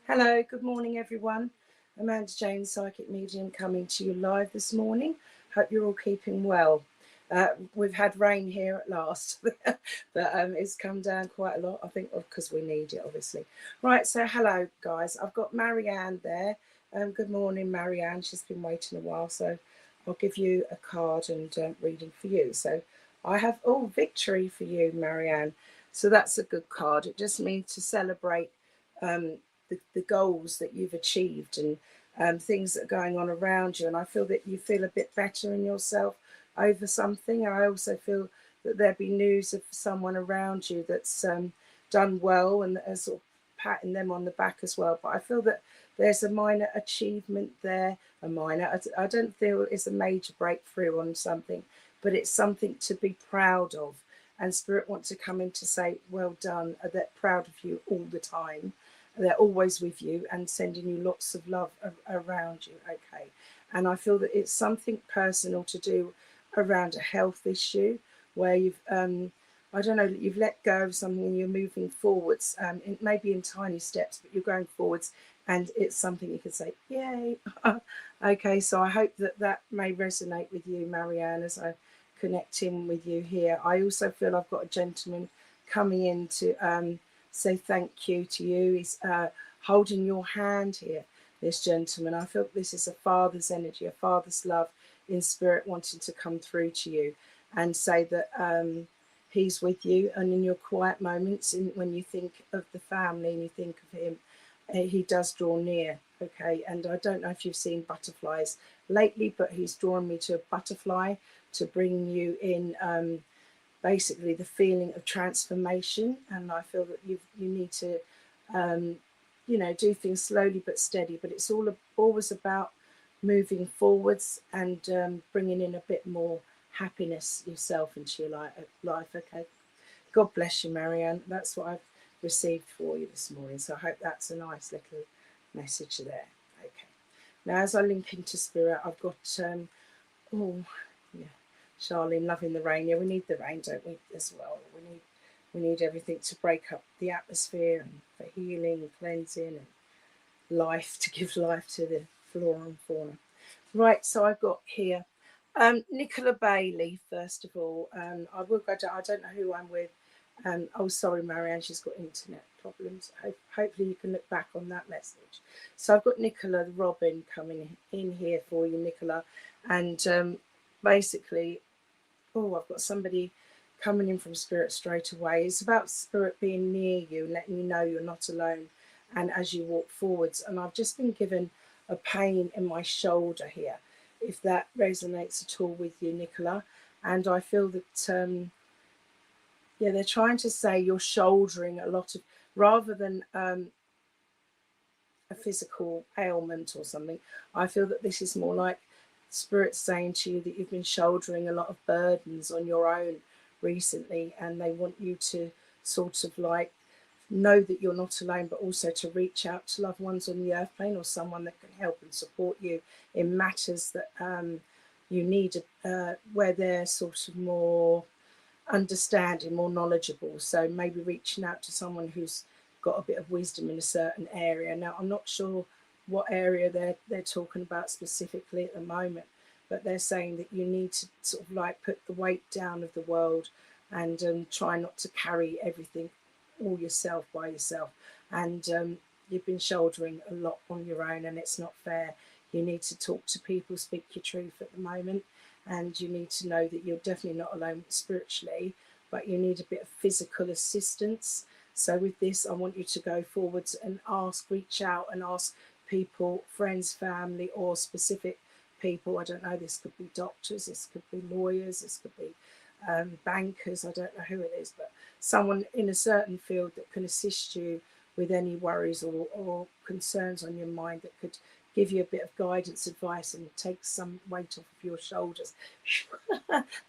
Hello, good morning, everyone. Amanda Jane, Psychic Medium, coming to you live this morning. Hope you're all keeping well. We've had rain here at last, but it's come down quite a lot, I think, because we need it, obviously. Right, so hello, guys. I've got Marianne there. Good morning, Marianne. She's been waiting a while, so I'll give you a card and reading for you. So I have, victory for you, Marianne. So that's a good card. It just means to celebrate um, the goals that you've achieved and things that are going on around you. And I feel that you feel a bit better in yourself over something. I also feel that there be news of someone around you that's done well and sort of patting them on the back as well. But I feel that there's a minor achievement there, I don't feel it's a major breakthrough on something, but it's something to be proud of. And Spirit want to come in to say, well done, they're proud of you all the time. They're always with you and sending you lots of love around you. Okay. And I feel that it's something personal to do around a health issue where I don't know, you've let go of something and you're moving forwards. It may be in tiny steps, but you're going forwards and it's something you can say, yay. Okay, so I hope that that may resonate with you, Marianne, as I connect in with you here. I also feel I've got a gentleman coming in to say thank you to you. He's holding your hand here, this gentleman. I feel this is a father's energy, a father's love in spirit wanting to come through to you and say that he's with you. And in your quiet moments, when you think of the family and you think of him, he does draw near. Okay, and I don't know if you've seen butterflies lately, but he's drawn me to a butterfly to bring you in basically the feeling of transformation. And I feel that you need to do things slowly but steady, but it's always about moving forwards and bringing in a bit more happiness yourself into your life. Okay, God bless you, Marianne. That's what I've received for you this morning, so I hope that's a nice little message there. Okay, now as I link into spirit, I've got oh yeah, Charlene, loving the rain. Yeah, we need the rain, don't we, as well? We need everything to break up the atmosphere and for healing and cleansing and life, to give life to the flora and fauna. Right, so I've got here Nicola Bailey, first of all. I will go to, I don't know who I'm with. Oh, sorry, Marianne, she's got internet problems. Hopefully you can look back on that message. So I've got Nicola Robin coming in here for you, Nicola. And basically, I've got somebody coming in from spirit straight away. It's about spirit being near you, letting you know you're not alone. And as you walk forwards, and I've just been given a pain in my shoulder here, if that resonates at all with you, Nicola. And I feel that, they're trying to say you're shouldering a lot of, rather than a physical ailment or something, I feel that this is more like Spirit saying to you that you've been shouldering a lot of burdens on your own recently, and they want you to sort of like know that you're not alone, but also to reach out to loved ones on the earth plane or someone that can help and support you in matters that you need, where they're sort of more understanding, more knowledgeable. So maybe reaching out to someone who's got a bit of wisdom in a certain area. Now, I'm not sure what area they're talking about specifically at the moment, but they're saying that you need to sort of like put the weight down of the world and try not to carry everything all yourself by yourself. And you've been shouldering a lot on your own, and it's not fair. You need to talk to people, speak your truth at the moment, and you need to know that you're definitely not alone spiritually, but you need a bit of physical assistance. So with this, I want you to go forwards and reach out and ask people, friends, family, or specific people. I don't know, this could be doctors, this could be lawyers, this could be bankers, I don't know who it is, but someone in a certain field that can assist you with any worries or concerns on your mind, that could give you a bit of guidance, advice, and take some weight off of your shoulders.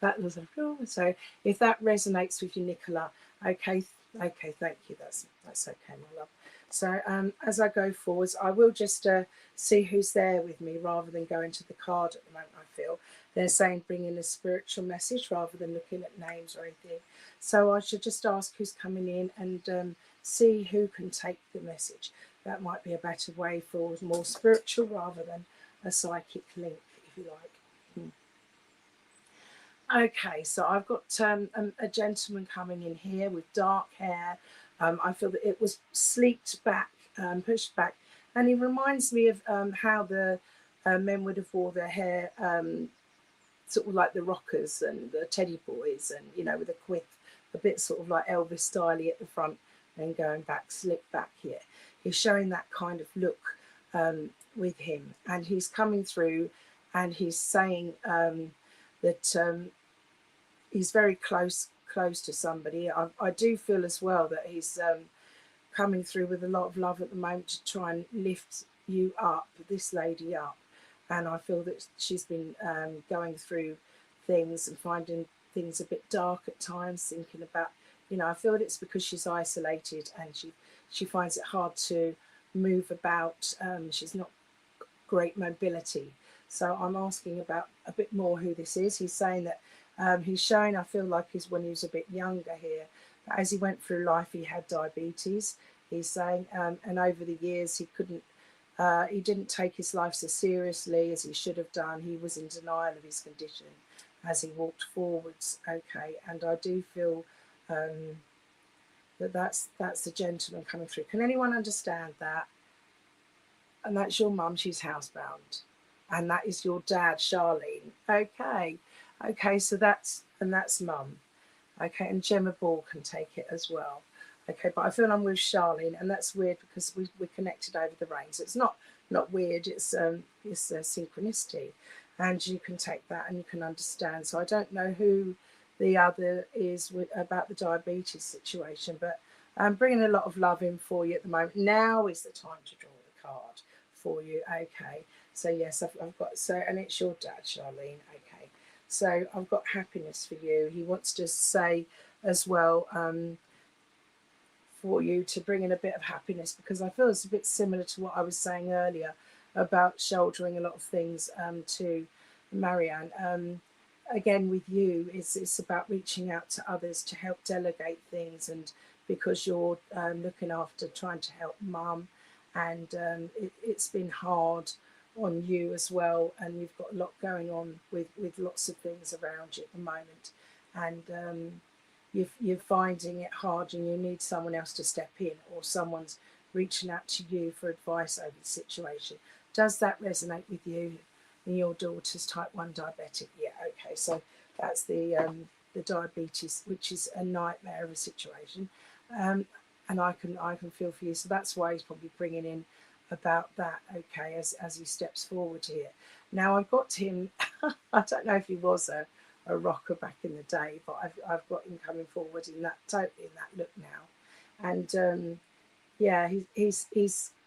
That was so. If that resonates with you, Nicola, okay, thank you. That's okay, my love. So as I go forwards, I will just see who's there with me rather than going to the card at the moment. I feel they're saying bring in a spiritual message rather than looking at names or anything. So I should just ask who's coming in and see who can take the message. that might be a better way for more spiritual rather than a psychic link, if you like. Okay, so I've got a gentleman coming in here with dark hair. I feel that it was sleeked back, pushed back, and he reminds me of how the men would have wore their hair, sort of like the rockers and the teddy boys, and with a quiff, a bit sort of like Elvis styley at the front, and going back, slick back here. He's showing that kind of look with him, and he's coming through, and he's saying that he's very close to somebody. I do feel as well that he's coming through with a lot of love at the moment to try and lift you up, this lady up. And I feel that she's been going through things and finding things a bit dark at times, thinking about, I feel that it's because she's isolated and she finds it hard to move about. She's not great mobility. So I'm asking about a bit more who this is. He's saying that he's showing, I feel like he's when he was a bit younger here, but as he went through life, he had diabetes. He's saying, and over the years, he didn't take his life so seriously as he should have done. He was in denial of his condition as he walked forwards. Okay, and I do feel that's the gentleman coming through. Can anyone understand that? And that's your mum, she's housebound. And that is your dad, Charlene. Okay, so that's mum. Okay, and Gemma Ball can take it as well. Okay, but I feel I'm with Charlene, and that's weird because we're connected over the rain. So it's not weird, it's synchronicity. And you can take that and you can understand. So I don't know who the other is about the diabetes situation, but I'm bringing a lot of love in for you at the moment. Now is the time to draw the card for you. Okay, so yes, I've got, so, and it's your dad, Charlene. Okay, so I've got happiness for you. He wants to say as well for you to bring in a bit of happiness, because I feel it's a bit similar to what I was saying earlier about shouldering a lot of things to Marianne. Again, with you, it's about reaching out to others to help delegate things, and because you're looking after trying to help mum, and it's been hard on you as well, and you've got a lot going on with lots of things around you at the moment, and you're finding it hard and you need someone else to step in, or someone's reaching out to you for advice over the situation. Does that resonate with you? And your daughter's type 1 diabetic? Yeah, okay, so that's the diabetes, which is a nightmare of a situation, and I can feel for you. So that's why he's probably bringing in about that. Okay, as he steps forward here. Now I've got him. I don't know if he was a rocker back in the day, but I've got him coming forward in that look now, and yeah, he's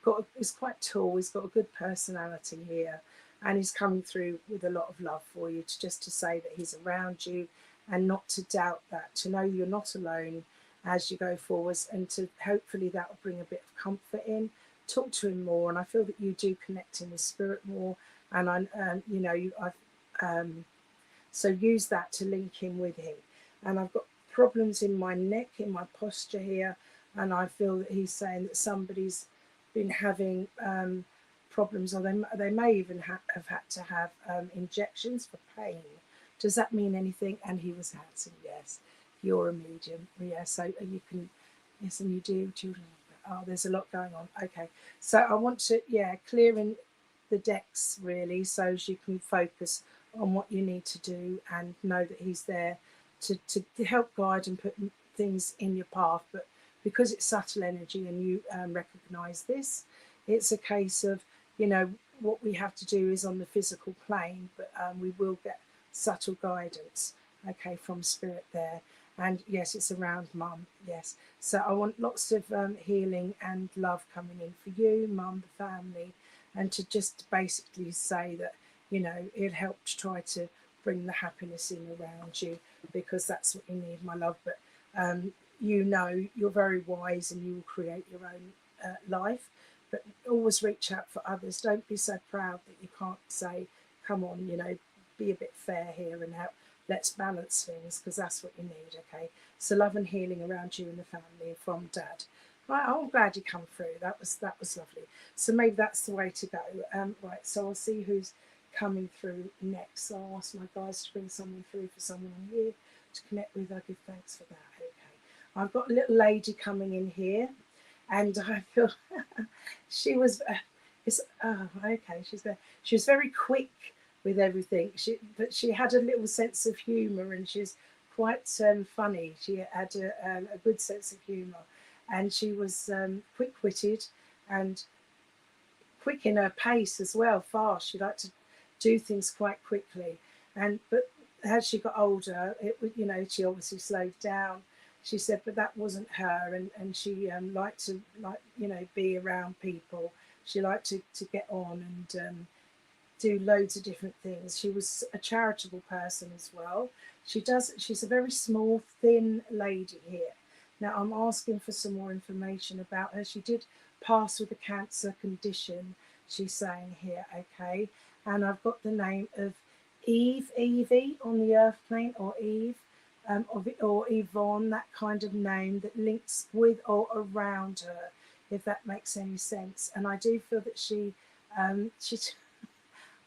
quite tall. He's got a good personality here, and he's coming through with a lot of love for you, to say that he's around you, and not to doubt that, to know you're not alone as you go forwards, and to hopefully that will bring a bit of comfort in. Talk to him more, and I feel that you do connect in with spirit more, and so use that to link in with him. And I've got problems in my neck, in my posture here, and I feel that he's saying that somebody's been having problems, or they may even have had to have injections for pain. Does that mean anything? And he was answering, yes, you're a medium. Yeah, so you can, yes, and you do children. Oh, there's a lot going on. Okay, so I want to, clearing the decks really, so as you can focus on what you need to do and know that he's there to help guide and put things in your path. But because it's subtle energy and you recognize this, it's a case of, what we have to do is on the physical plane, but we will get subtle guidance, okay, from spirit there. And yes, it's around mum, yes. So I want lots of healing and love coming in for you, mum, the family, and to just basically say that, it helped to try to bring the happiness in around you, because that's what you need, my love. But you're very wise and you will create your own life, but always reach out for others. Don't be so proud that you can't say, come on, be a bit fair here and help. Let's balance things, because that's what you need. Okay, so love and healing around you and the family from Dad. Right, oh, I'm glad you come through. That was lovely. So maybe that's the way to go. Right, so I'll see who's coming through next. So I'll ask my guys to bring someone through for someone here to connect with. I give thanks for that. Okay, I've got a little lady coming in here, and I feel she was. It's okay. She was very quick with everything. But she had a little sense of humour, and she's quite funny. She had a good sense of humour, and she was quick-witted and quick in her pace as well, fast. She liked to do things quite quickly, and but as she got older, she obviously slowed down. She said, but that wasn't her, and she liked to be around people. She liked to get on and do loads of different things. She was a charitable person as well. She's a very small, thin lady here. Now I'm asking for some more information about her. She did pass with a cancer condition, she's saying here, okay. And I've got the name of Evie on the earth plane, or Eve, or Yvonne, that kind of name that links with or around her, if that makes any sense. And I do feel that she's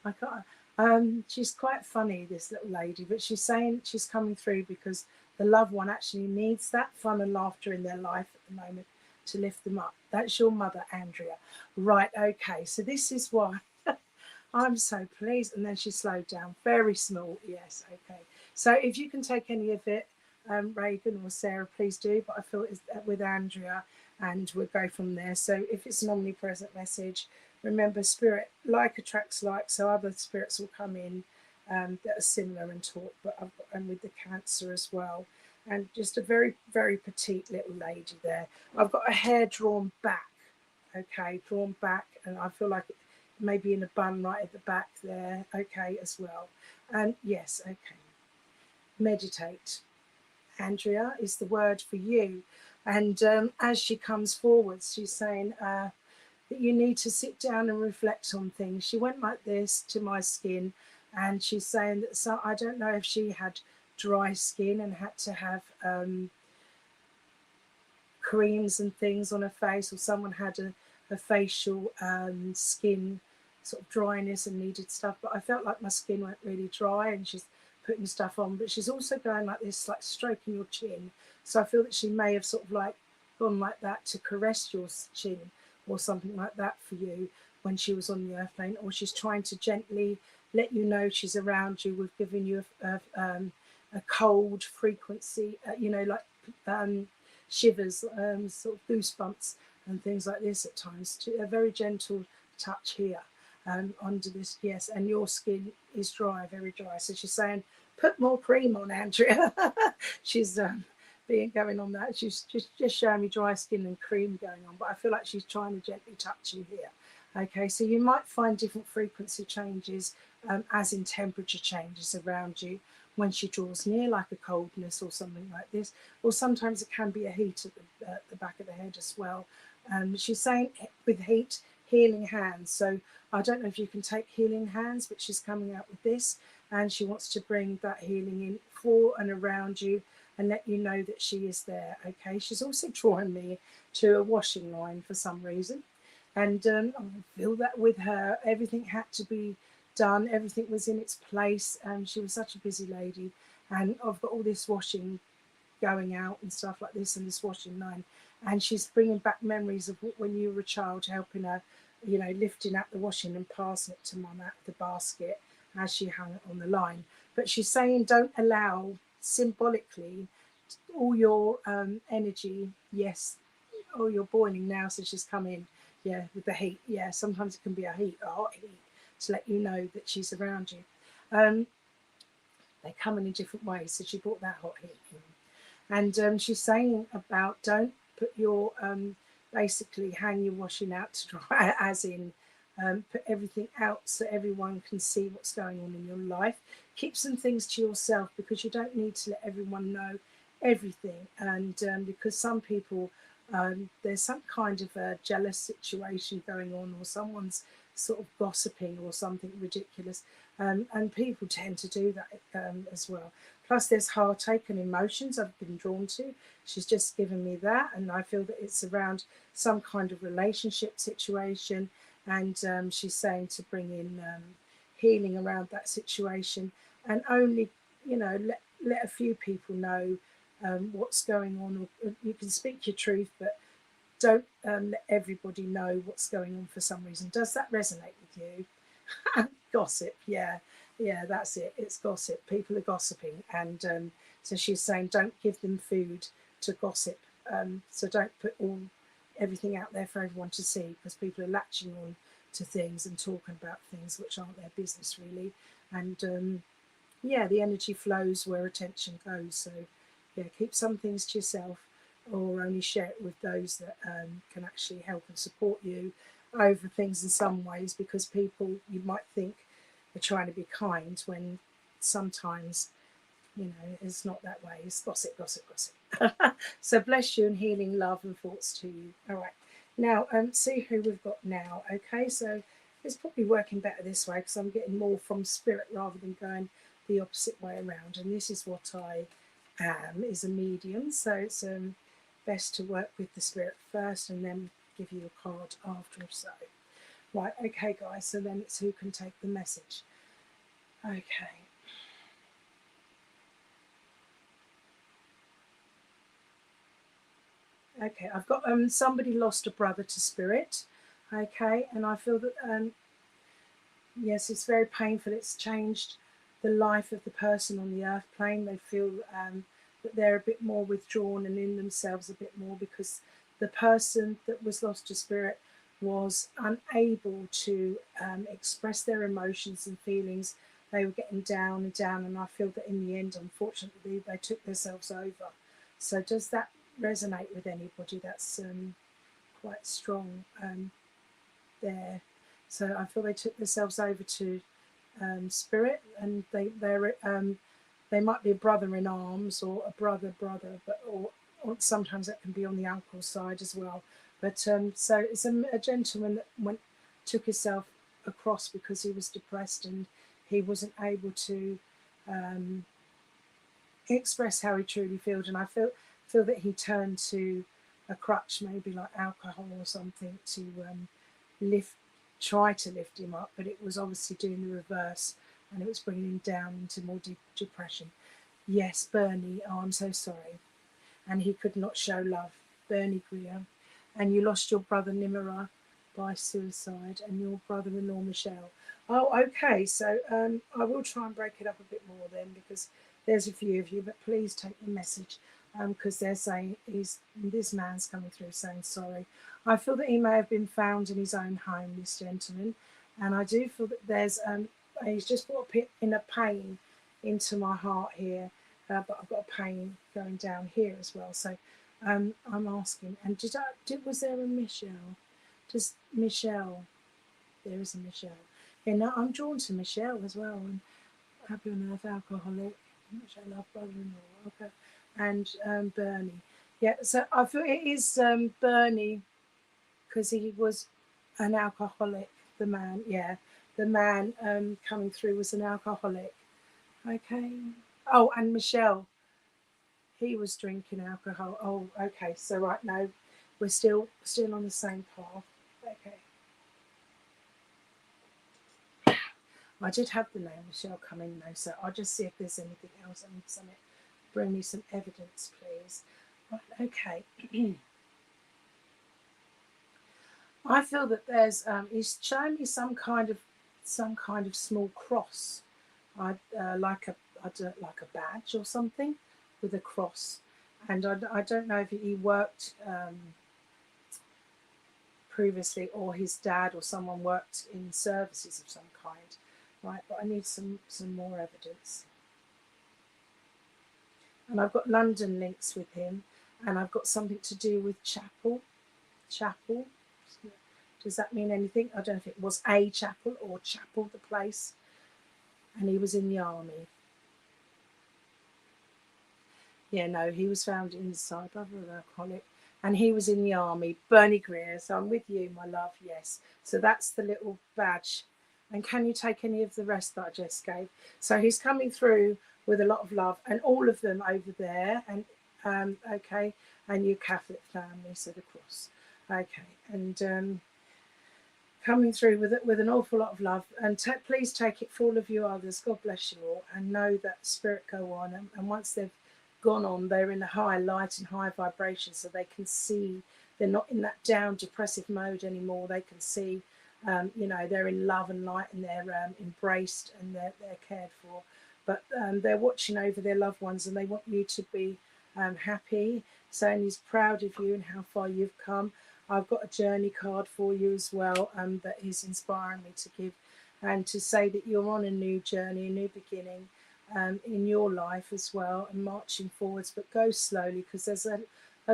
I can't. She's quite funny, this little lady, but she's saying she's coming through because the loved one actually needs that fun and laughter in their life at the moment to lift them up. That's your mother, Andrea. Right, okay. So this is why I'm so pleased. And then she slowed down. Very small, yes, okay. So if you can take any of it, Reagan or Sarah, please do. But I feel it's with Andrea, and we'll go from there. So if it's an omnipresent message, remember, spirit like attracts like, so other spirits will come in that are similar and talk. But and with the cancer as well, and just a very, very petite little lady there. I've got her hair drawn back, okay, drawn back, and I feel like maybe in a bun right at the back there, okay, as well. And yes, okay. Meditate. Andrea is the word for you. And as she comes forward, she's saying that you need to sit down and reflect on things. She went like this to my skin, and she's saying that, so I don't know if she had dry skin and had to have creams and things on her face, or someone had a facial skin sort of dryness and needed stuff. But I felt like my skin went really dry, and she's putting stuff on. But she's also going like this, like stroking your chin. So I feel that she may have sort of like gone like that to caress your chin or something like that for you when she was on the earth plane, or she's trying to gently let you know she's around you with giving you a cold frequency, like shivers, sort of goosebumps and things like this at times. A very gentle touch here under this, yes. And your skin is dry, very dry. So she's saying, put more cream on, Andrea. She's being going on that. She's just showing me dry skin and cream going on, but I feel like she's trying to gently touch you here. Okay, so you might find different frequency changes as in temperature changes around you when she draws near, like a coldness or something like this, or sometimes it can be a heat at the back of the head as well. She's saying with heat, healing hands. So I don't know if you can take healing hands, but she's coming out with this, and she wants to bring that healing in for and around you and let you know that she is there. Okay, she's also drawing me to a washing line for some reason, and I feel that with her, everything had to be done, everything was in its place. She was such a busy lady, and I've got all this washing going out and stuff like this, and this washing line, and she's bringing back memories of when you were a child, helping her, lifting up the washing and passing it to mum out of the basket as she hung it on the line. But she's saying, don't allow symbolically all your energy. Yes, oh, you're boiling now, so she's come in, yeah, with the heat. Yeah, sometimes it can be a hot heat to let you know that she's around you. They come in different ways, so she brought that hot heat in. And she's saying about, don't put your basically hang your washing out to dry, as in put everything out so everyone can see what's going on in your life. Keep some things to yourself, because you don't need to let everyone know everything. And because some people, there's some kind of a jealous situation going on, or someone's sort of gossiping or something ridiculous, and people tend to do that as well. Plus there's heartache and emotions I've been drawn to. She's just given me that, and I feel that it's around some kind of relationship situation, and she's saying to bring in healing around that situation, and only, you know, let a few people know what's going on. Or you can speak your truth, but don't let everybody know what's going on for some reason. Does that resonate with you? Gossip, yeah, yeah, that's it. It's gossip. People are gossiping, and so she's saying don't give them food to gossip. So don't put everything out there for everyone to see, because people are latching on to things and talking about things which aren't their business really. And yeah, the energy flows where attention goes. So yeah, keep some things to yourself, or only share it with those that can actually help and support you over things in some ways, because people, you might think, are trying to be kind when sometimes, you know, it's not that way. It's gossip, gossip, gossip. So bless you, and healing love and thoughts to you. All right, now see who we've got now. Okay, so it's probably working better this way because I'm getting more from spirit rather than going the opposite way around. And this is what I am, is a medium, so it's best to work with the spirit first and then give you a card after. So right, okay guys, so then it's who can take the message. Okay, okay, I've got somebody lost a brother to spirit. Okay, and I feel that yes, it's very painful. It's changed the life of the person on the earth plane. They feel that they're a bit more withdrawn and in themselves a bit more, because the person that was lost to spirit was unable to express their emotions and feelings. They were getting down and down, and I feel that in the end, unfortunately, they took themselves over. So does that resonate with anybody? That's quite strong there. So I feel they took themselves over to spirit, and they might be a brother in arms or a brother, but or sometimes that can be on the uncle side as well. But so it's a gentleman that took himself across because he was depressed and he wasn't able to express how he truly feels. And I feel that he turned to a crutch, maybe like alcohol or something, to try to lift him up, but it was obviously doing the reverse, and it was bringing him down into more depression. Yes, Bernie, oh, I'm so sorry. And he could not show love. Bernie Greer. And you lost your brother Nimera by suicide, and your brother-in-law Michelle. Oh, okay, so I will try and break it up a bit more then, because there's a few of you, but please take the message, because they're saying this man's coming through saying sorry. I feel that he may have been found in his own home, this gentleman, and I do feel that there's he's just brought in a pain into my heart here, but I've got a pain going down here as well. So I'm asking, and was there a Michelle? Does Michelle? There is a Michelle. Yeah, no, I'm drawn to Michelle as well, and happy on earth, alcoholic. Which I love, brother-in-law. Okay, and Bernie. Yeah, so I feel it is Bernie, because he was an alcoholic. The man, yeah, the man coming through was an alcoholic. Okay. Oh, and Michelle, he was drinking alcohol. Oh, okay. So right now, we're still on the same path. Okay. I did have the name Michelle come in though, so I'll just see if there's anything else. I need something. Bring me some evidence, please. Right, okay. I feel that there's he's showing me some kind of small cross, like a badge or something with a cross, and I don't know if he worked previously, or his dad or someone worked in services of some kind, right? But I need some more evidence. And I've got London links with him, and I've got something to do with chapel. Does that mean anything? I don't know if it was a chapel or chapel, the place. And he was in the army. Yeah, no, he was found inside, brother of alcoholic. And he was in the army. Bernie Greer, so I'm with you, my love, yes. So that's the little badge. And can you take any of the rest that I just gave? So he's coming through with a lot of love, and all of them over there, and okay, and your Catholic family, so the cross, okay, and coming through with an awful lot of love, and please take it for all of you others. God bless you all, and know that spirit go on, and once they've gone on, they're in a high light and high vibration, so they can see. They're not in that down depressive mode anymore. They can see, they're in love and light, and they're embraced, and they're cared for. But they're watching over their loved ones, and they want you to be happy. Saying he's proud of you and how far you've come. I've got a journey card for you as well that he's inspiring me to give, and to say that you're on a new journey, a new beginning in your life as well, and marching forwards, but go slowly, because there's a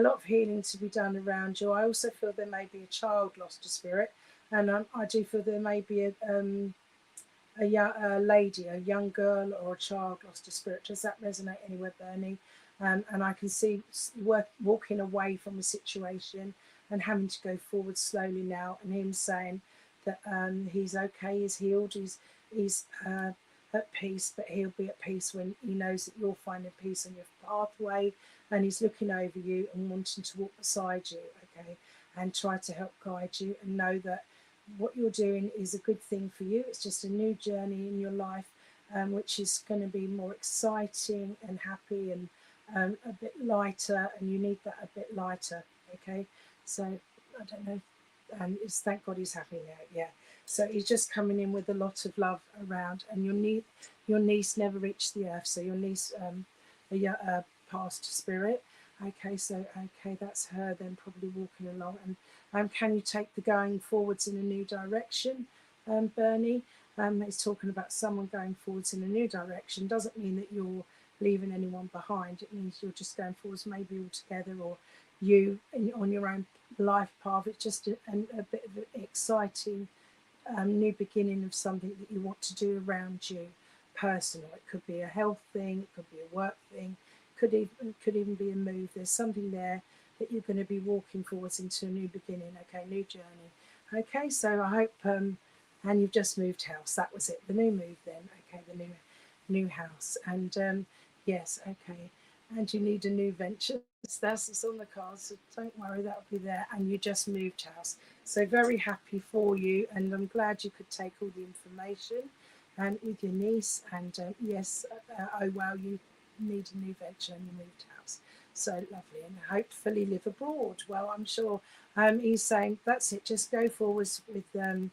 lot of healing to be done around you. I also feel there may be a child lost to spirit, and I do feel there may be a lady, a young girl or a child lost to spirit. Does that resonate anywhere, Bernie? And I can see walking away from a situation and having to go forward slowly now, and him saying that he's okay, he's healed, he's at peace, but he'll be at peace when he knows that you're finding peace on your pathway, and he's looking over you and wanting to walk beside you, okay, and try to help guide you, and know that what you're doing is a good thing for you. It's just a new journey in your life, which is going to be more exciting and happy, and a bit lighter, and you need that a bit lighter, okay. So I don't know, it's thank God he's happy now, yeah. So he's just coming in with a lot of love around, and your niece never reached the earth, so your niece past spirit, okay. So okay, that's her then, probably walking along. And can you take the going forwards in a new direction, Bernie? He's talking about someone going forwards in a new direction. Doesn't mean that you're leaving anyone behind. It means you're just going forwards, maybe all together, or you on your own life path. It's just a bit of an exciting new beginning of something that you want to do around you, personal. It could be a health thing, it could be a work thing, could even be a move. There's something there that you're going to be walking forwards into a new beginning, okay, new journey. Okay, so I hope, and you've just moved house. That was it, the new move then, okay, the new house. And yes, okay, and you need a new venture. That's on the cards, so don't worry, that'll be there. And you just moved house, so very happy for you, and I'm glad you could take all the information and with your niece. And yes, oh well, you need a new venture and you moved house, so lovely, and hopefully live abroad. Well, I'm sure he's saying that's it, just go forwards with them,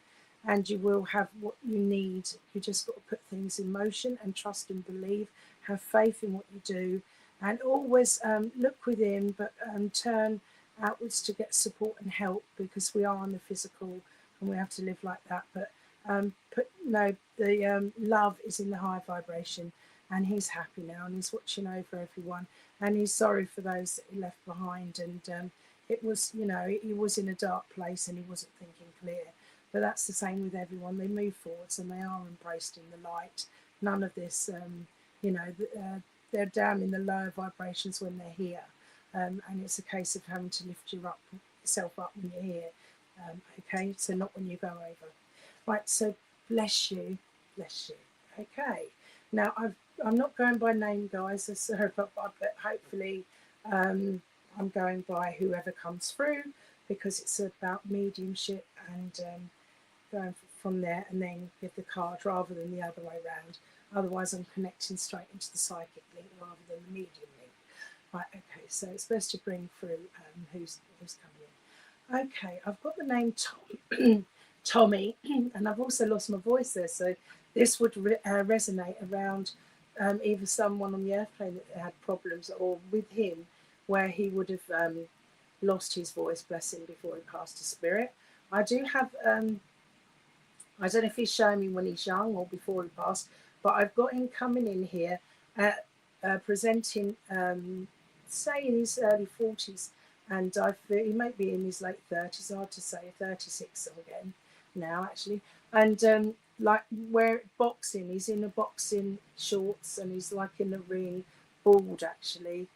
and you will have what you need. You just got to put things in motion and trust and believe, have faith in what you do, and always look within, but turn outwards to get support and help, because we are on the physical and we have to live like that. But the love is in the high vibration, and he's happy now, and he's watching over everyone, and he's sorry for those that he left behind. And it was, he was in a dark place and he wasn't thinking clear. But that's the same with everyone. They move forwards and they are embraced in the light. None of this, they're down in the lower vibrations when they're here, and it's a case of having to lift yourself up when you're here, okay, so not when you go over. Right, so bless you. Okay, now I'm not going by name, guys, but hopefully I'm going by whoever comes through, because it's about mediumship, and going from there, and then give the card rather than the other way around. Otherwise, I'm connecting straight into the psychic link rather than the medium link. Right, okay, so it's best to bring through who's coming in. Okay, I've got the name Tommy, and I've also lost my voice there, so this would resonate around either someone on the airplane that had problems, or with him, where he would have lost his voice, bless him, before he passed to spirit. I do have, I don't know if he's showing me when he's young or before he passed, but I've got him coming in here presenting, say in his early 40s, and he might be in his late 30s, hard to say, 36 again now actually, and like boxing, he's in a boxing shorts, and he's like in the ring, bald actually,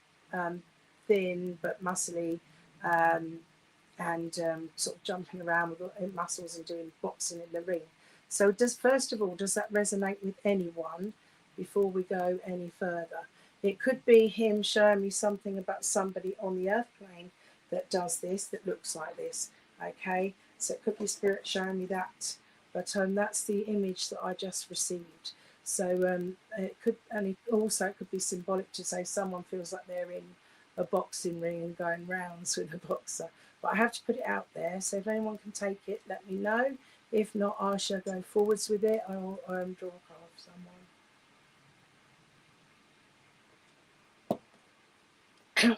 thin but muscly, and sort of jumping around with muscles and doing boxing in the ring. So first of all, does that resonate with anyone? before we go any further. It could be him showing me something about somebody on the earth plane that does this, that looks like this. Okay, so it could be spirit showing me that, but that's the image that I just received. So it could, and it also could be symbolic to say someone feels like they're in a boxing ring and going rounds with a boxer. But I have to put it out there, so if anyone can take it, let me know. If not, I shall go forwards with it. I'll draw a card for someone.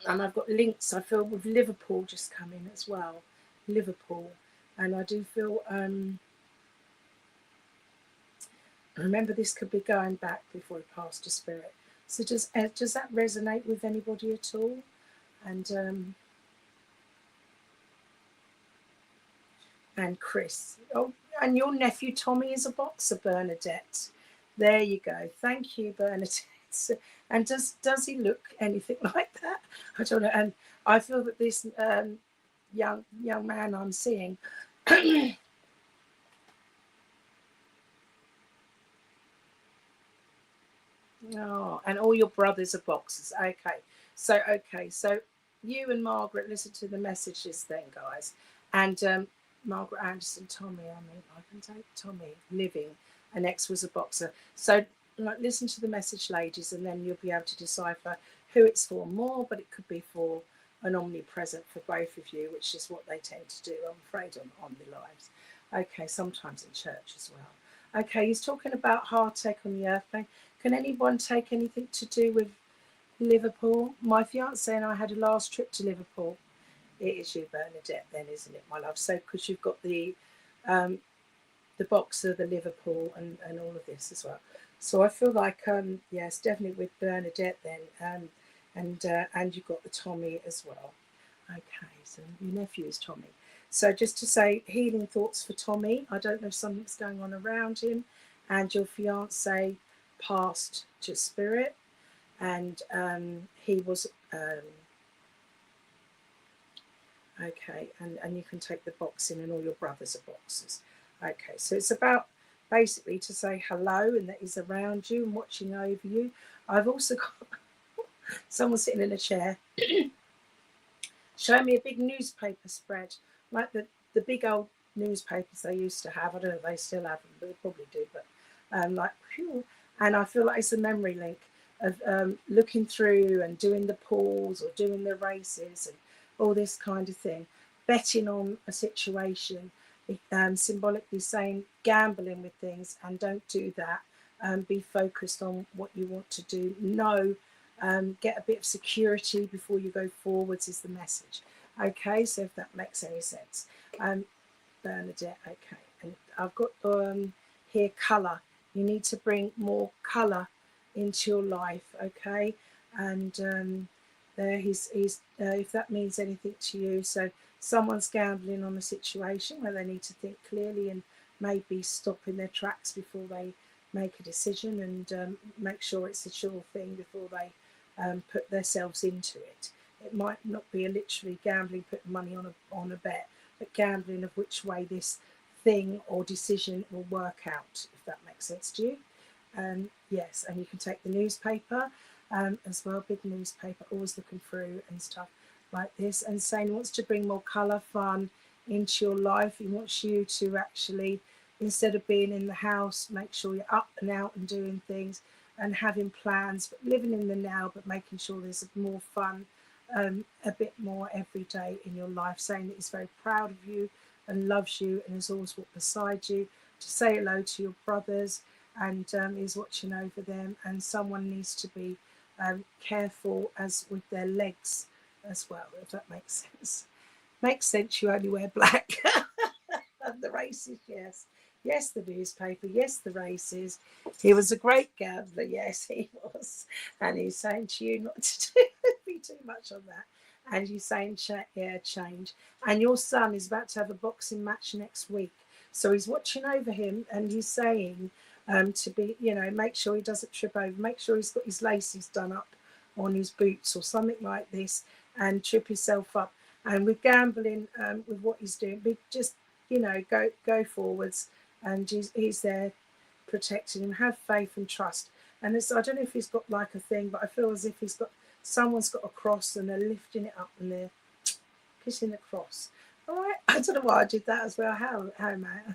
And I've got links, I feel, with Liverpool just coming as well. Liverpool. And I do feel, remember, this could be going back before it passed to spirit. So does that resonate with anybody at all? And Chris. Oh, and your nephew Tommy is a boxer, Bernadette. There you go. Thank you, Bernadette. And does he look anything like that? I don't know. And I feel that this young man I'm seeing. Oh, and all your brothers are boxers. Okay, so you and Margaret listen to the messages then, guys. And Margaret Anderson, Tommy. I mean, I can take Tommy living. An ex was a boxer. So like, listen to the message, ladies, and then you'll be able to decipher who it's for more. But it could be for an omnipresent for both of you, which is what they tend to do, I'm afraid, on the lives. Okay, sometimes in church as well. Okay, he's talking about heartache on the earth plane. Can anyone take anything to do with Liverpool? My fiance and I had a last trip to Liverpool. It is you, Bernadette, then, isn't it, my love? So because you've got the boxer, the Liverpool, and all of this as well. So I feel like yes, definitely with Bernadette then, and you've got the Tommy as well. Okay, so your nephew is Tommy. So just to say, healing thoughts for Tommy. I don't know if something's going on around him, and your fiance passed to spirit, and he was okay, and you can take the boxing, and all your brothers are boxers. Okay, so it's about basically to say hello and that he's around you and watching over you. I've also got someone sitting in a chair showing me a big newspaper spread, like the big old newspapers they used to have. I don't know if they still have them, but they probably do. But like, phew. And I feel like it's a memory link of looking through and doing the pools or doing the races and all this kind of thing, betting on a situation, symbolically saying gambling with things, and don't do that. Be focused on what you want to do. No. Get a bit of security before you go forwards is the message. Okay, so if that makes any sense. Bernadette, okay. And I've got here colour. You need to bring more colour into your life, okay? And there he's if that means anything to you. So someone's gambling on a situation where they need to think clearly and maybe stop in their tracks before they make a decision, and make sure it's a sure thing before they put themselves into it. It might not be a literally gambling, putting money on a bet, but gambling of which way this thing or decision will work out, if that makes sense to you. Yes, and you can take the newspaper as well, big newspaper, always looking through and stuff like this, and saying he wants to bring more colour, fun into your life. He wants you to actually, instead of being in the house, make sure you're up and out and doing things and having plans, but living in the now, but making sure there's more fun, a bit more every day in your life, saying that he's very proud of you and loves you and has always walked beside you, to say hello to your brothers, and is watching over them, and someone needs to be careful as with their legs as well, if that makes sense. Makes sense, you only wear black. The races, yes. Yes, the newspaper. Yes, the races. He was a great gambler. Yes, he was. And he's saying to you not to be too much on that. And he's saying, change. And your son is about to have a boxing match next week. So he's watching over him, and he's saying to be, make sure he doesn't trip over. Make sure he's got his laces done up on his boots or something like this, and trip himself up. And with gambling, with what he's doing, just, go forwards. And he's there protecting him. Have faith and trust. And it's, I don't know if he's got like a thing, but I feel as if someone's got a cross and they're lifting it up and they're kissing the cross. All right, I don't know why I did that as well. How man?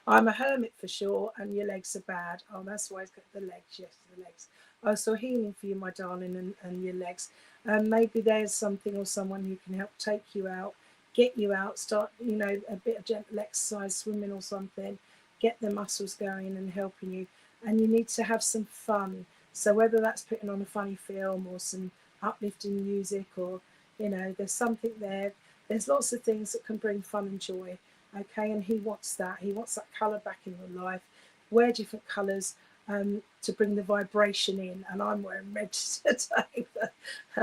I'm a hermit for sure, and your legs are bad. Oh, that's why he's got the legs. Yes, the legs. Oh, so healing for you, my darling, and your legs. Maybe there's something or someone who can help take you out, get you out, start, a bit of gentle exercise, swimming or something, get the muscles going and helping you. And you need to have some fun. So whether that's putting on a funny film or some uplifting music, or there's something there. There's lots of things that can bring fun and joy. Okay, and he wants that. He wants that colour back in your life. Wear different colours to bring the vibration in. And I'm wearing red today,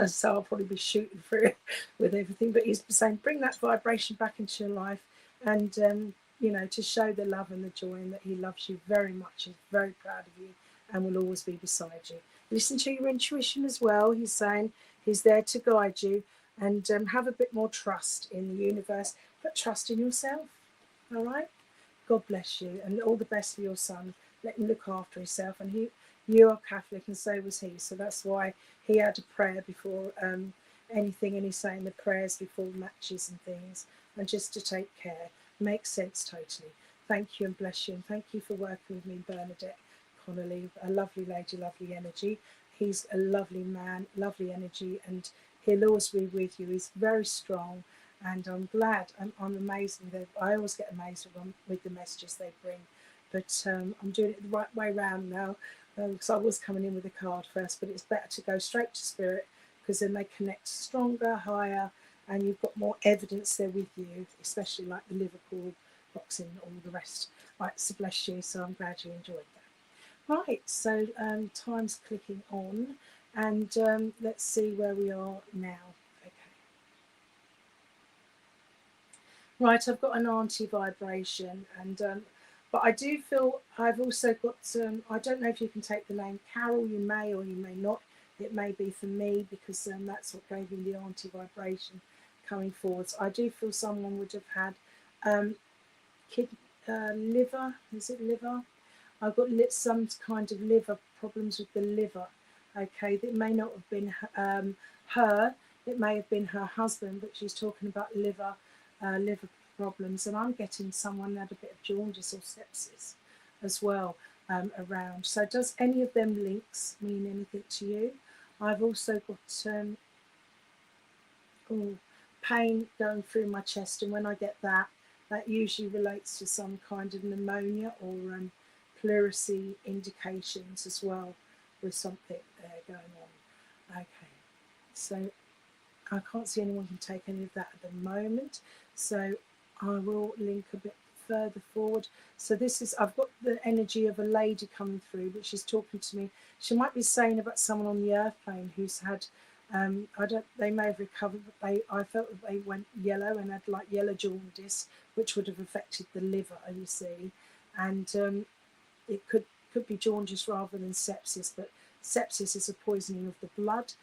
so I'll probably be shooting through it with everything. But he's saying bring that vibration back into your life, and to show the love and the joy, and that he loves you very much. He's very proud of you and will always be beside you. Listen to your intuition as well. He's saying he's there to guide you, and have a bit more trust in the universe, but trust in yourself. All right. God bless you, and all the best for your son. Let him look after himself. And you are Catholic, and so was he. So that's why he had a prayer before anything, and he's saying the prayers before matches and things, and just to take care. Makes sense totally. Thank you and bless you, and thank you for working with me, Bernadette Connolly, a lovely lady, lovely energy. He's a lovely man, lovely energy, and he'll always be with you. He's very strong, and I'm glad. I'm amazing. I always get amazed with the messages they bring, but I'm doing it the right way round now, because I was coming in with a card first, but it's better to go straight to spirit, because then they connect stronger, higher, and you've got more evidence there with you, especially like the Liverpool boxing, all the rest. Right, so bless you. So I'm glad you enjoyed that. Right, so time's clicking on, and let's see where we are now. Okay. Right, I've got an auntie vibration, and but I do feel I've also got I don't know if you can take the name Carol. You may or you may not. It may be for me, because that's what gave me the auntie vibration coming forwards. I do feel someone would have had liver. Is it liver? I've got some kind of liver problems with the liver. Okay, it may not have been her. It may have been her husband, but she's talking about liver problems. And I'm getting someone that had a bit of jaundice or sepsis as well around. So does any of them links mean anything to you? I've also got pain going through my chest, and when I get that usually relates to some kind of pneumonia or pleurisy indications as well, with something there going on. Okay, so I can't see anyone can take any of that at the moment, so I will link a bit further forward. So this is, I've got the energy of a lady coming through, but she's talking to me. She might be saying about someone on the earth plane who's had they may have recovered, but I felt that they went yellow and had like yellow jaundice, which would have affected the liver, you see, and it could be jaundice rather than sepsis, but sepsis is a poisoning of the blood.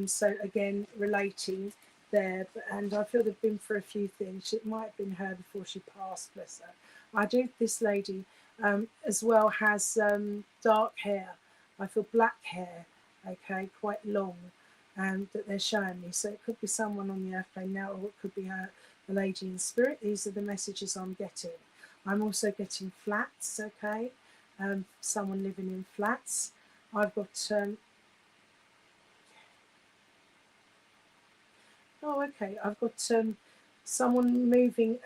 So again, relating there, and I feel they've been for a few things. It might have been her before she passed, bless her. I do. This lady as well has dark hair. I feel black hair, okay, quite long, that they're showing me. So it could be someone on the earth plane now, or it could be her, the lady in spirit. These are the messages I'm getting. I'm also getting flats, okay, someone living in flats. I've got I've got someone moving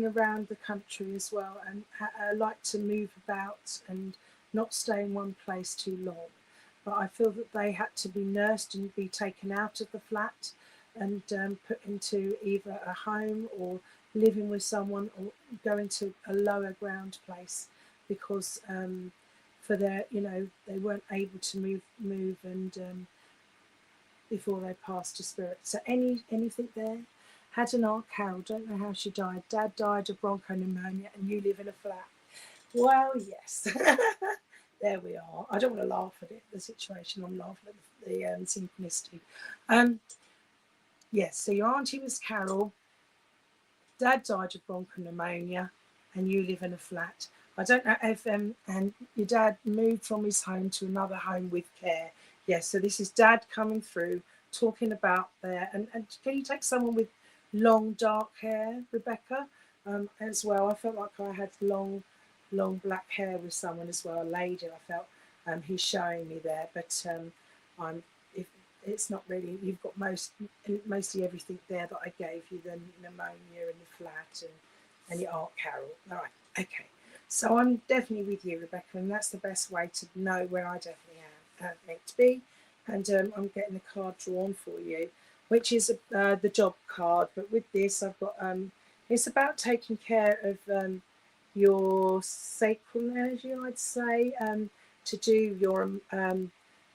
around the country as well, and like to move about and not stay in one place too long. But I feel that they had to be nursed and be taken out of the flat and put into either a home or living with someone, or going to a lower ground place, because for their, they weren't able to move and before they passed to spirit. So anything there? Had an Aunt Carol, don't know how she died. Dad died of bronchopneumonia, and you live in a flat. Well, yes. There we are. I don't want to laugh at it, the situation. I'm laughing at the synchronicity. Yes, so your auntie was Carol. Dad died of bronchopneumonia, and you live in a flat. I don't know if and your dad moved from his home to another home with care. Yes, so this is dad coming through, talking about there. And can you take someone with long dark hair, Rebecca, as well? I felt like I had long black hair with someone as well, a lady. I felt he's showing me there, but I'm if it's not really. You've got mostly everything there that I gave you: the pneumonia and the flat and your Art Carol. All right, okay. So I'm definitely with you, Rebecca, and that's the best way to know where I definitely am meant to be. And I'm getting a card drawn for you, which is the job card. But with this, I've got it's about taking care of your sacral energy, I'd say, to do your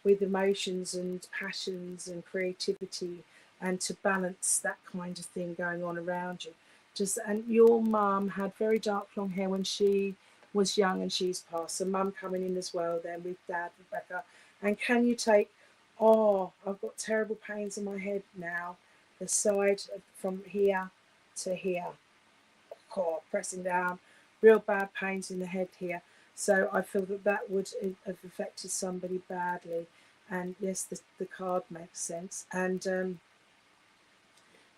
with emotions and passions and creativity, and to balance that kind of thing going on around you. Just and your mum had very dark long hair when she was young, and she's passed. So mum coming in as well then with dad, Rebecca. And can you take, oh, I've got terrible pains in my head now, the side from here to here, oh, pressing down, real bad pains in the head here. So I feel that would have affected somebody badly. And yes, the card makes sense. And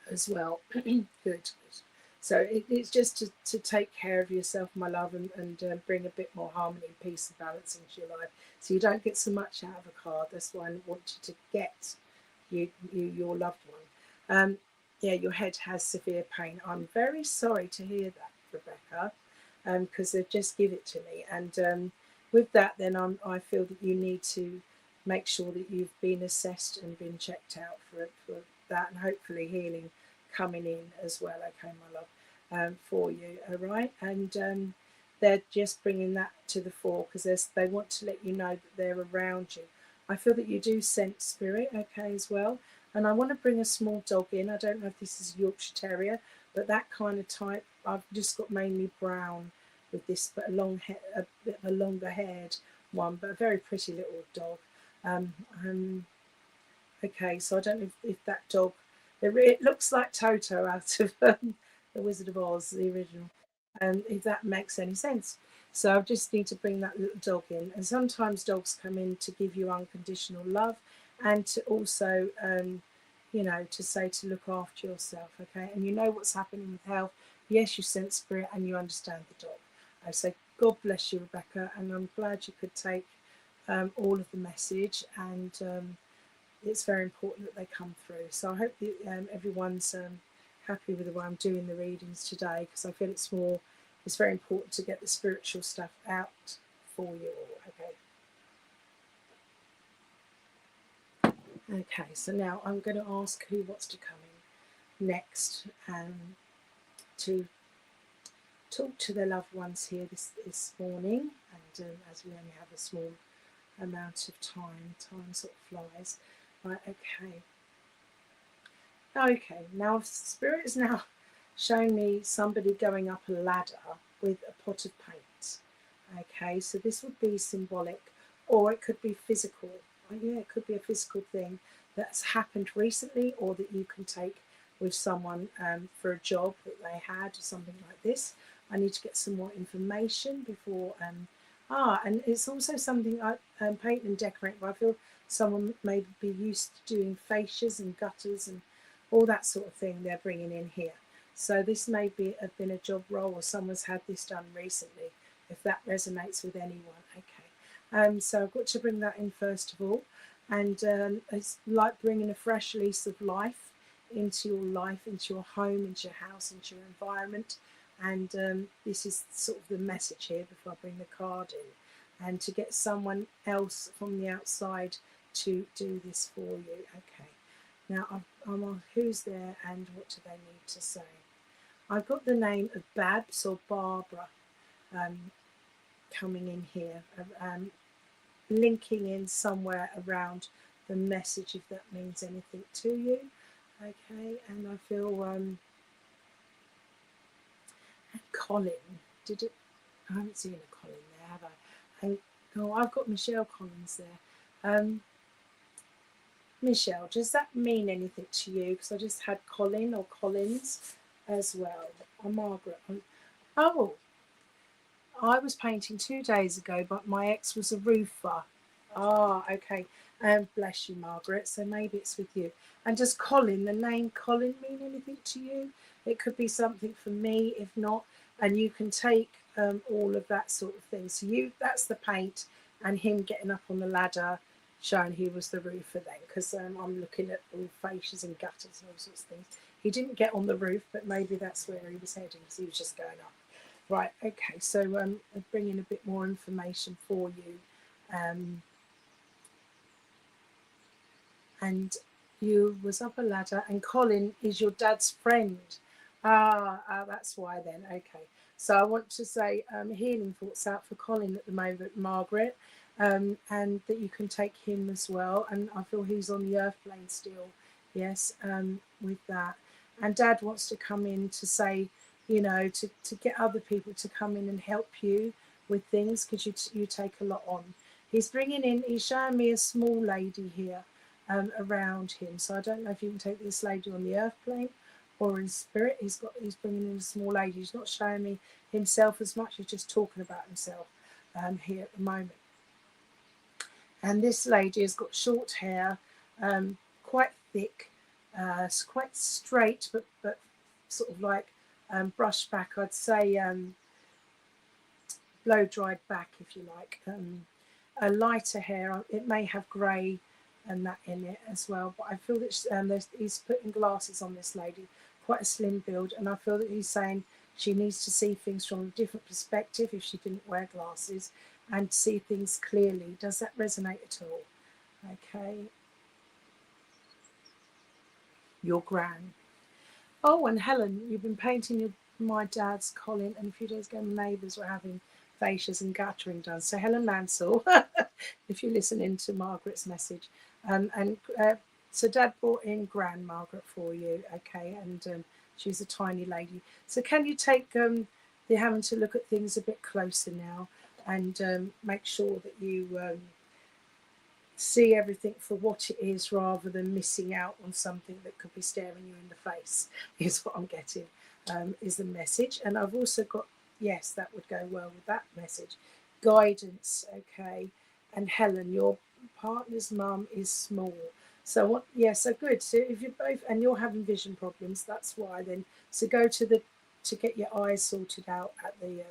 as well, good. So it's just to take care of yourself, my love, and bring a bit more harmony, peace and balance into your life. So you don't get so much out of a card. That's why I want you to get your loved one. Yeah, your head has severe pain. I'm very sorry to hear that, Rebecca, because they've just give it to me. And with that, then I feel that you need to make sure that you've been assessed and been checked out for that, and hopefully healing coming in as well. Okay, my love, for you. All right, and they're just bringing that to the fore because they want to let you know that they're around you. I feel that you do sense spirit, okay, as well. And I want to bring a small dog in. I don't know if this is Yorkshire Terrier, but that kind of type. I've just got mainly brown with this, but a bit of a longer haired one, but a very pretty little dog. Okay, so I don't know if that dog, it looks like Toto out of The Wizard of Oz, the original, if that makes any sense. So I just need to bring that little dog in. And sometimes dogs come in to give you unconditional love, and to also, to say to look after yourself, okay? And you know what's happening with health. Yes, you sense spirit and you understand the dog. I say, God bless you, Rebecca, and I'm glad you could take all of the message, and it's very important that they come through. So I hope that everyone's happy with the way I'm doing the readings today, because I feel it's very important to get the spiritual stuff out for you all. Okay, so now I'm going to ask who wants to come in next to talk to their loved ones here this morning. And as we only have a small amount of time sort of flies. Right, okay, now spirit is now showing me somebody going up a ladder with a pot of paint. Okay, so this would be symbolic, or it could be physical. Yeah, it could be a physical thing that's happened recently, or that you can take with someone for a job that they had, or something like this. I need to get some more information before and it's also something like paint and decorate, but I feel someone may be used to doing fascias and gutters and all that sort of thing they're bringing in here. So this may have been a job role, or someone's had this done recently, if that resonates with anyone. Okay, so I've got to bring that in first of all. And it's like bringing a fresh lease of life into your life, into your home, into your house, into your environment. And this is sort of the message here before I bring the card in, and to get someone else from the outside to do this for you. Okay, now I'm on who's there and what do they need to say. I've got the name of Babs or Barbara coming in here, linking in somewhere around the message, if that means anything to you. Okay, and I feel Colin, did it? I haven't seen a Colin there, have I? And, oh, I've got Michelle Collins there. Michelle, does that mean anything to you? Because I just had Colin or Collins as well. Or Margaret. Oh, I was painting 2 days ago, but my ex was a roofer. Ah, okay. Bless you, Margaret. So maybe it's with you. And does Colin, the name Colin, mean anything to you? It could be something for me, if not. And you can take all of that sort of thing. So that's the paint, and him getting up on the ladder, showing he was the roofer then. Because I'm looking at all fascias and gutters and all sorts of things. He didn't get on the roof, but maybe that's where he was heading, because he was just going up. Right, okay, so I'm bringing a bit more information for you. And you was up a ladder, and Colin is your dad's friend. That's why then, okay. So I want to say healing thoughts out for Colin at the moment, Margaret, and that you can take him as well. And I feel he's on the earth plane still, yes, with that. And Dad wants to come in to say, you know, to get other people to come in and help you with things, because you take a lot on. He's showing me a small lady here around him. So I don't know if you can take this lady on the earth plane or in spirit. He's bringing in a small lady. He's not showing me himself as much. He's just talking about himself here at the moment. And this lady has got short hair, quite thick, quite straight, but sort of like brushed back. I'd say blow dried back, if you like. A lighter hair. It may have grey and that in it as well, but I feel that he's putting glasses on this lady, quite a slim build, and I feel that he's saying she needs to see things from a different perspective if she didn't wear glasses, and see things clearly. Does that resonate at all? Okay. Your gran. Oh, and Helen, you've been painting my dad's Colin, and a few days ago my neighbours were having fascias and guttering done. So Helen Mansell, if you're listening to Margaret's message, so Dad brought in Gran Margaret for you, okay, and she's a tiny lady. So can you take the having to look at things a bit closer now, and make sure that you see everything for what it is, rather than missing out on something that could be staring you in the face, is what I'm getting, is the message. And I've also got, yes, that would go well with that message, guidance, okay. And Helen, your partner's mum is small. So what? Yeah, so good. So if you're both, and you're having vision problems, that's why then. So go to get your eyes sorted out at the,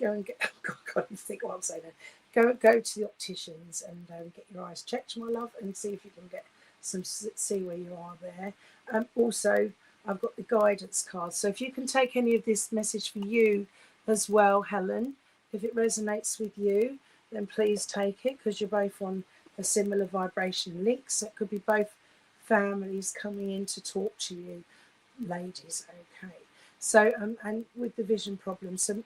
go and get, God, I can't even think what I'm saying now. Go to the opticians and get your eyes checked, my love, and see if you can get see where you are there. Also, I've got the guidance card. So if you can take any of this message for you as well, Helen, if it resonates with you, then please take it, because you're both on a similar vibration link. So it could be both families coming in to talk to you, ladies, okay. So, and with the vision problem, so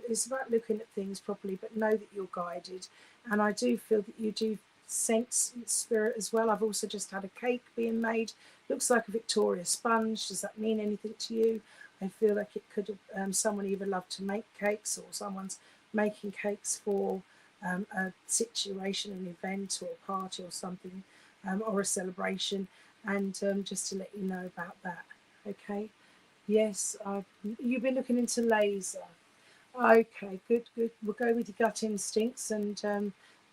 it's about looking at things properly, but know that you're guided. And I do feel that you do sense spirit as well. I've also just had a cake being made. Looks like a Victoria sponge. Does that mean anything to you? I feel like it could have someone either loved to make cakes, or someone's making cakes for a situation, an event, or a party, or something, or a celebration. And just to let you know about that, okay. Yes, you've been looking into laser. Okay, good. We'll go with your gut instincts, and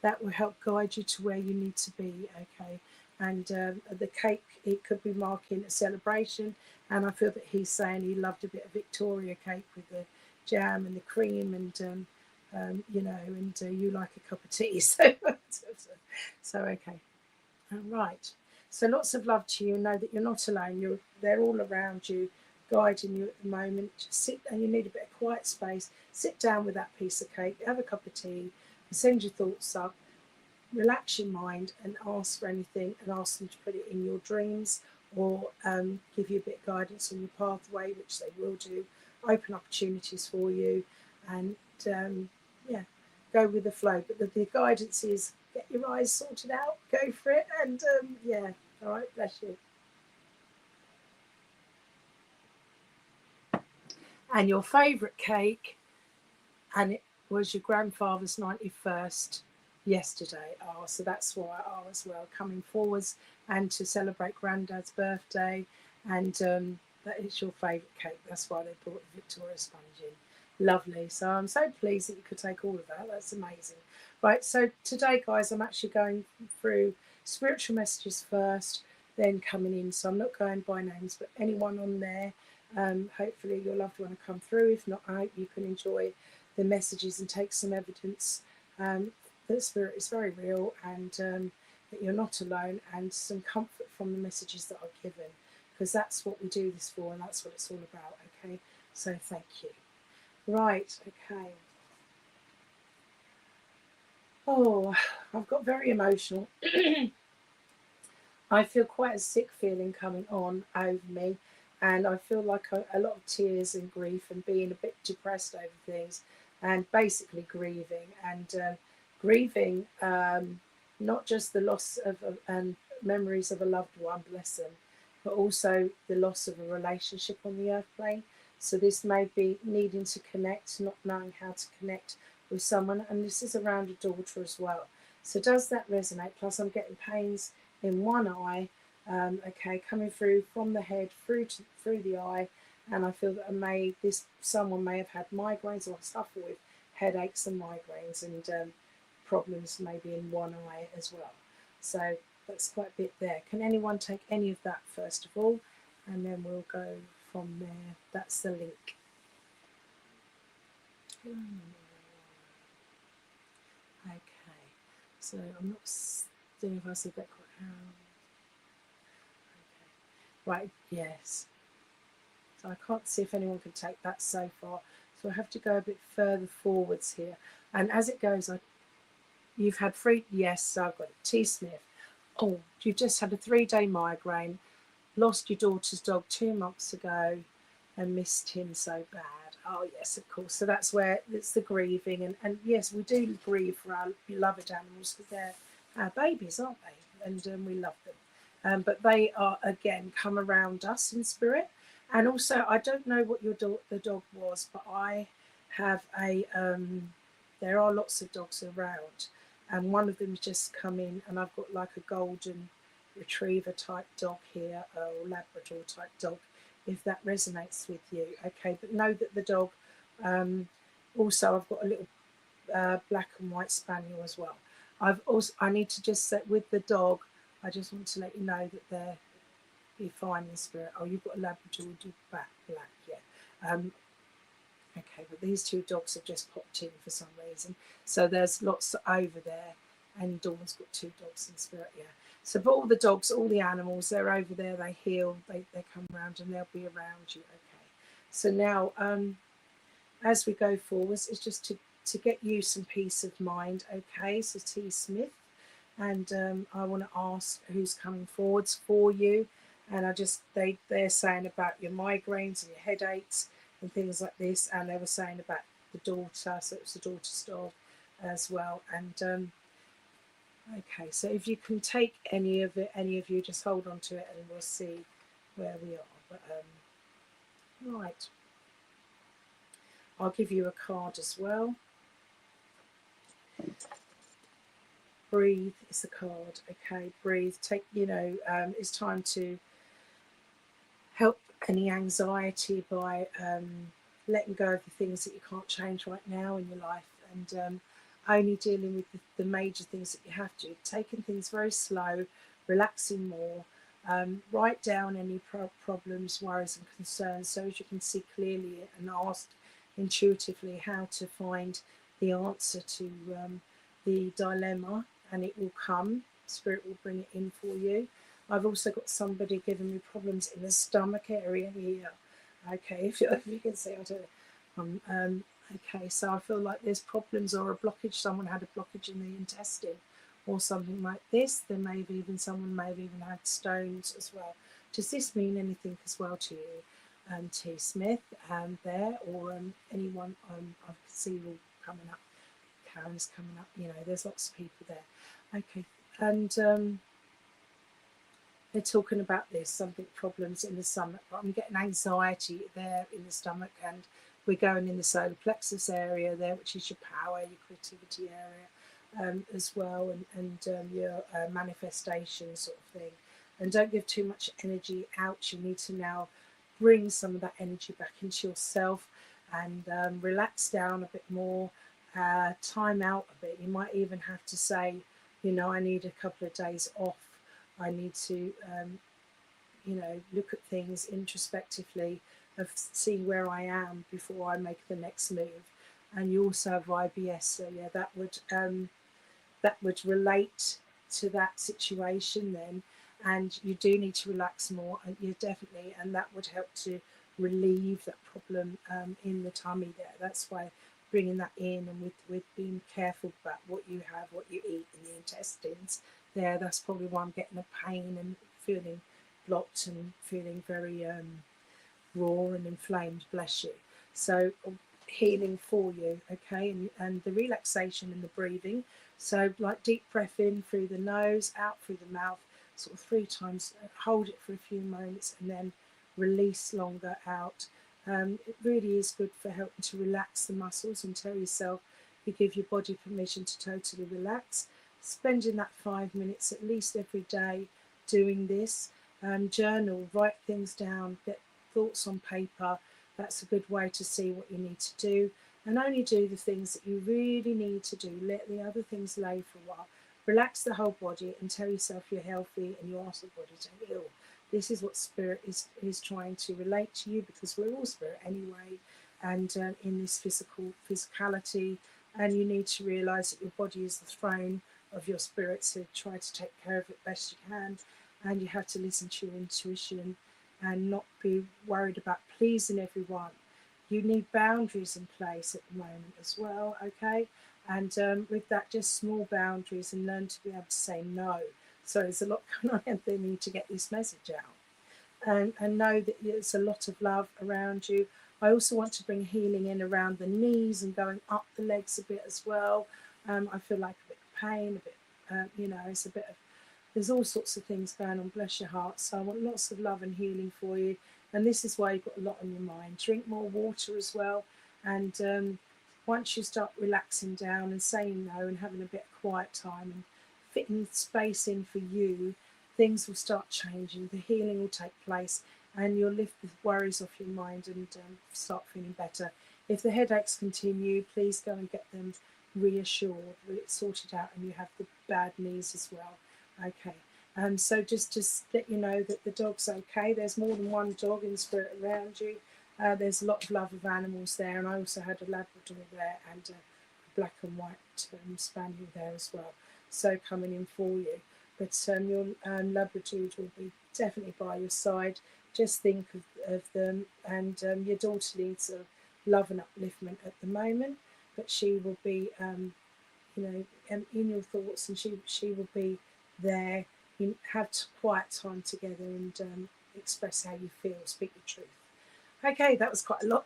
that will help guide you to where you need to be, okay. And the cake, it could be marking a celebration, and I feel that he's saying he loved a bit of Victoria cake with the jam and the cream, and you like a cup of tea, so okay. All right. So lots of love to you. Know that you're not alone. They're all around you, guiding you at the moment. Just sit, and you need a bit of quiet space. Sit down with that piece of cake, have a cup of tea, and send your thoughts up. Relax your mind and ask for anything, and ask them to put it in your dreams, or give you a bit of guidance on your pathway, which they will do. Open opportunities for you, and go with the flow. But the guidance is, get your eyes sorted out, go for it, and all right, bless you. And your favourite cake, and it was your grandfather's 91st yesterday. Oh, so that's why I as well, coming forwards and to celebrate Granddad's birthday, and that is your favourite cake. That's why they brought the Victoria sponge in. Lovely. So I'm so pleased that you could take all of that. That's amazing. Right. So today, guys, I'm actually going through spiritual messages first, then coming in. So I'm not going by names, but anyone on there. Hopefully your loved one will come through. If not, I hope you can enjoy the messages and take some evidence that spirit is very real, and that you're not alone, and some comfort from the messages that I've given, because that's what we do this for, and that's what it's all about. Okay. So thank you. Right, okay. Oh, I've got very emotional. I feel quite a sick feeling coming on over me, and I feel like a lot of tears and grief and being a bit depressed over things, and basically grieving and grieving not just the loss of and memories of a loved one, bless them, but also the loss of a relationship on the earth plane. So this may be needing to connect, not knowing how to connect with someone, and this is around a daughter as well. So does that resonate? Plus, I'm getting pains in one eye, okay, coming through from the head through the eye, and I feel that someone may have had migraines or suffer with headaches and migraines and problems maybe in one eye as well. So that's quite a bit there. Can anyone take any of that first of all, and then we'll go from there. That's the link. Okay, so I'm not doing if I said that quite. Right, yes. So I can't see if anyone can take that so far. So I have to go a bit further forwards here. And as it goes, you've had yes, so I've got it. T. Smith. Oh, you've just had a 3-day migraine, lost your daughter's dog 2 months ago and missed him so bad. Oh, yes, of course. So that's where it's the grieving. And yes, we do grieve for our beloved animals because they're our babies, aren't they? And we love them. But they are, again, come around us in spirit. And also, I don't know what the dog was, but I have there are lots of dogs around. And one of them's just come in, and I've got like a golden retriever type dog here, or Labrador type dog, if that resonates with you. Okay, but know that the dog, also I've got a little black and white spaniel as well. I need to just say with the dog, I just want to let you know that they're be fine in spirit. Oh, you've got a Labrador black, yeah. Okay, but these 2 dogs have just popped in for some reason. So there's lots over there, and Dawn's got 2 dogs in spirit, yeah. So, but all the dogs, all the animals, they're over there, they heal, they come around, and they'll be around you, okay. So now, as we go forwards, it's just to get you some peace of mind, okay. So T. Smith, and I want to ask who's coming forwards for you, and they're saying about your migraines and your headaches and things like this, and they were saying about the daughter, so it was the daughter's dog as well. And okay, so if you can take any of you, just hold on to it, and we'll see where we are. But right, I'll give you a card as well. Breathe is the card. Okay, breathe. Take, it's time to help any anxiety by letting go of the things that you can't change right now in your life, and only dealing with the major things that you have to. Taking things very slow, relaxing more. Write down any problems, worries, and concerns, so as you can see clearly and ask intuitively how to find the answer to the dilemma, and it will come. Spirit will bring it in for you. I've also got somebody giving me problems in the stomach area here. Okay, if you can see, I don't know. Okay, so I feel like there's problems or a blockage. Someone had a blockage in the intestine or something like this. Someone may have even had stones as well. Does this mean anything as well to you, T. Smith, there, or anyone I can see all coming up? Karen's coming up. There's lots of people there. Okay, and they're talking about something problems in the stomach, but I'm getting anxiety there in the stomach, and we're going in the solar plexus area there, which is your power, your creativity area as well, and your manifestation sort of thing. And don't give too much energy out. You need to now bring some of that energy back into yourself. and relax down a bit more, time out a bit. You might even have to say, you know, I need a couple of days off. I need to, you know, look at things introspectively, of see where I am before I make the next move. And you also have IBS, so yeah, that would relate to that situation then. And you do need to relax more, and you definitely, and that would help to relieve that problem in the tummy there. That's why bringing that in, and with being careful about what you have, what you eat in the intestines there, that's probably why I'm getting a pain and feeling blocked and feeling very raw and inflamed, bless you. So healing for you, okay, and the relaxation and the breathing. So like deep breath in through the nose, out through the mouth, sort of 3 times, hold it for a few moments, and then release longer out. It really is good for helping to relax the muscles, and tell yourself you give your body permission to totally relax. Spending that 5 minutes at least every day doing this. Journal, write things down, get thoughts on paper. That's a good way to see what you need to do, and only do the things that you really need to do. Let the other things lay for a while. Relax the whole body and tell yourself you're healthy, and you ask the body to heal. This is what spirit is trying to relate to you, because we're all spirit anyway, and in this physicality, and you need to realize that your body is the throne of your spirit, so try to take care of it best you can, and you have to listen to your intuition and not be worried about pleasing everyone. You need boundaries in place at the moment as well, okay? And with that, just small boundaries, and learn to be able to say no. So there's a lot going on, and they need to get this message out. And know that there's a lot of love around you. I also want to bring healing in around the knees and going up the legs a bit as well. I feel like a bit of pain, a bit, you know, it's a bit of, there's all sorts of things going on, bless your heart. So I want lots of love and healing for you. And this is why you've got a lot on your mind. Drink more water as well. And once you start relaxing down and saying no and having a bit of quiet time and fitting space in for you, things will start changing. The healing will take place, and you'll lift the worries off your mind and start feeling better. If the headaches continue, please go and get them reassured that it's sorted out and you have the bad knees as well. Okay, so just let you know that the dog's okay. There's more than one dog in spirit around you. There's a lot of love of animals there, and I also had a Labrador there and a black and white spaniel there as well. So coming in for you. But your Labradoodle will be definitely by your side. Just think of them, and your daughter needs a love and upliftment at the moment, but she will be, you know, in your thoughts, and she will be there. You have quiet time together and express how you feel, speak your truth. Okay, that was quite a lot,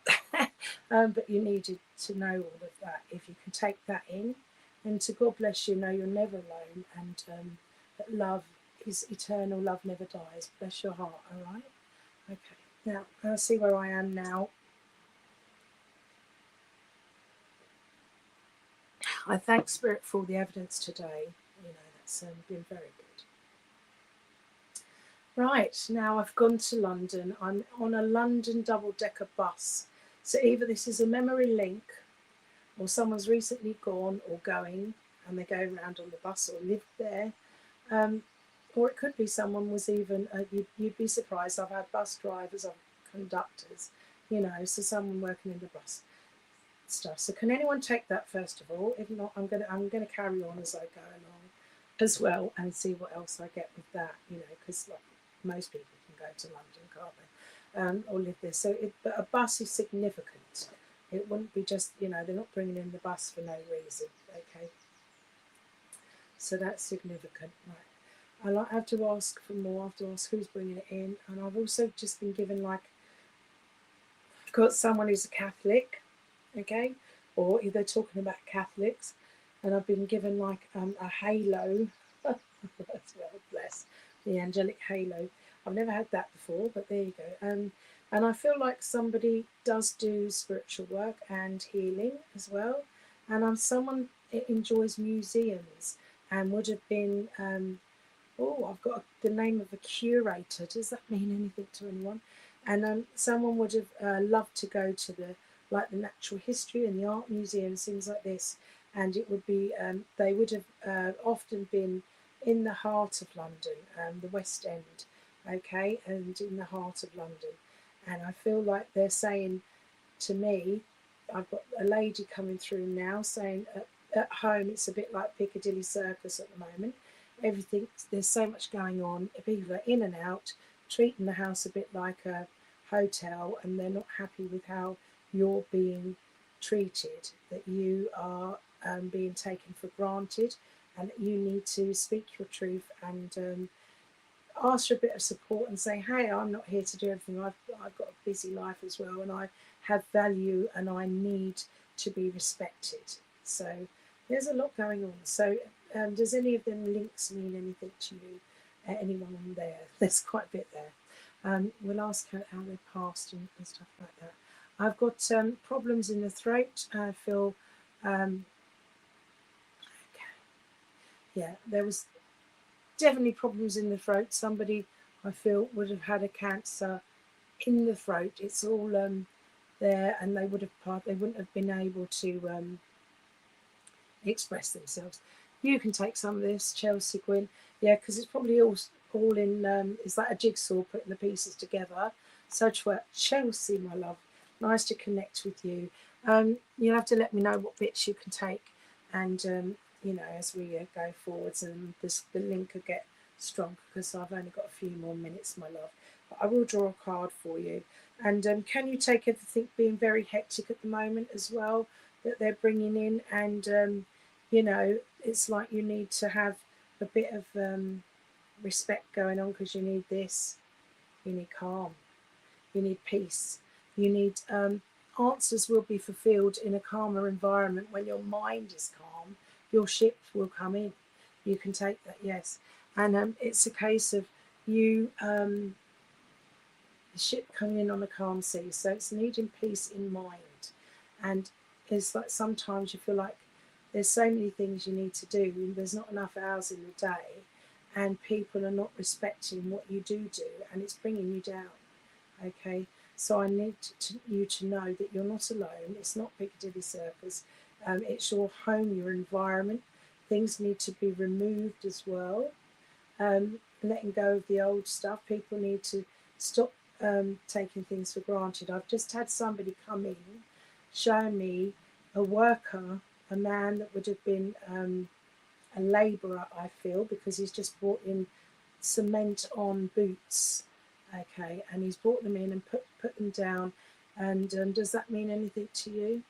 but you needed to know all of that. If you can take that in, and to God bless you, know you're never alone, and that love is eternal, love never dies. Bless your heart, all right? Okay, now I'll see where I am now. I thank Spirit for all the evidence today. You know, that's been very good. Right, now I've gone to London. I'm on a London double-decker bus. So either this is a memory link, or someone's recently gone or going, and they go around on the bus or lived there. Or it could be someone was even, you'd be surprised, I've had bus drivers, I've conductors, you know, so someone working in the bus stuff. So can anyone take that first of all? If not, I'm gonna carry on as I go along as well, and see what else I get with that, you know, because like most people can go to London, can't they, or live there. So but a bus is significant. It wouldn't be just, you know, they're not bringing in the bus for no reason, okay? So that's significant, right? I have to ask for more. I have to ask who's bringing it in. And I've also just been given, like, I've got someone who's a Catholic, okay? Or they're talking about Catholics. And I've been given, like, a halo. That's well, bless. The angelic halo. I've never had that before, but there you go. And I feel like somebody does do spiritual work and healing as well. And I'm someone that enjoys museums and would have been, I've got the name of a curator. Does that mean anything to anyone? And someone would have loved to go to the like the natural history and the art museums, things like this. And it would be, they would have often been in the heart of London, the West End, okay, and in the heart of London. And I feel like they're saying to me, I've got a lady coming through now saying at home it's a bit like Piccadilly Circus at the moment. Everything, there's so much going on. People are in and out, treating the house a bit like a hotel, and they're not happy with how you're being treated, that you are being taken for granted, and that you need to speak your truth and ask for a bit of support and say, hey, I'm not here to do everything. I've got a busy life as well, and I have value and I need to be respected. So there's a lot going on. So does any of them links mean anything to you? Anyone on there? There's quite a bit there. We'll ask how they passed and stuff like that. I've got problems in the throat. I feel, okay. Yeah, there was definitely problems in the throat. Somebody I feel would have had a cancer in the throat. It's all there, and they wouldn't have been able to express themselves. You can take some of this, Chelsea Gwyn. Yeah, because it's probably all in. Is that a jigsaw putting the pieces together? So Chelsea, my love, nice to connect with you. You'll have to let me know what bits you can take, and you know, as we go forwards, and the link will get stronger because I've only got a few more minutes, my love. But I will draw a card for you. And can you take everything being very hectic at the moment as well that they're bringing in? And you know, it's like you need to have a bit of respect going on, because you need this, you need calm, you need peace, you need answers will be fulfilled in a calmer environment. When your mind is calm, your ship will come in. You can take that, yes. And it's a case of you, the ship coming in on a calm sea. So it's needing peace in mind. And it's like sometimes you feel like there's so many things you need to do, and there's not enough hours in the day, and people are not respecting what you do, and it's bringing you down. Okay, so I need you to know that you're not alone. It's not Piccadilly Circus. It's your home, your environment. Things need to be removed as well. Letting go of the old stuff. People need to stop taking things for granted. I've just had somebody come in showing me a worker, a man that would have been a labourer, I feel, because he's just brought in cement on boots. Okay, and he's brought them in and put them down. And does that mean anything to you?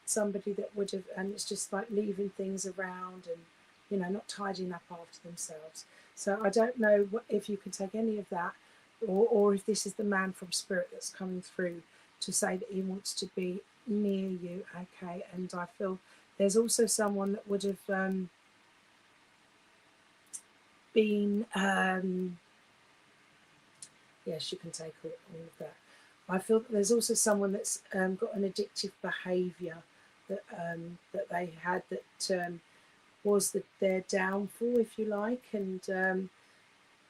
Somebody that would have, and it's just like leaving things around and, you know, not tidying up after themselves. So I don't know if you can take any of that, or if this is the man from spirit that's coming through to say that he wants to be near you. Okay, and I feel there's also someone that would have been, yes, you can take all of that. I feel that there's also someone that's got an addictive behaviour that that they had, that was their downfall, if you like, and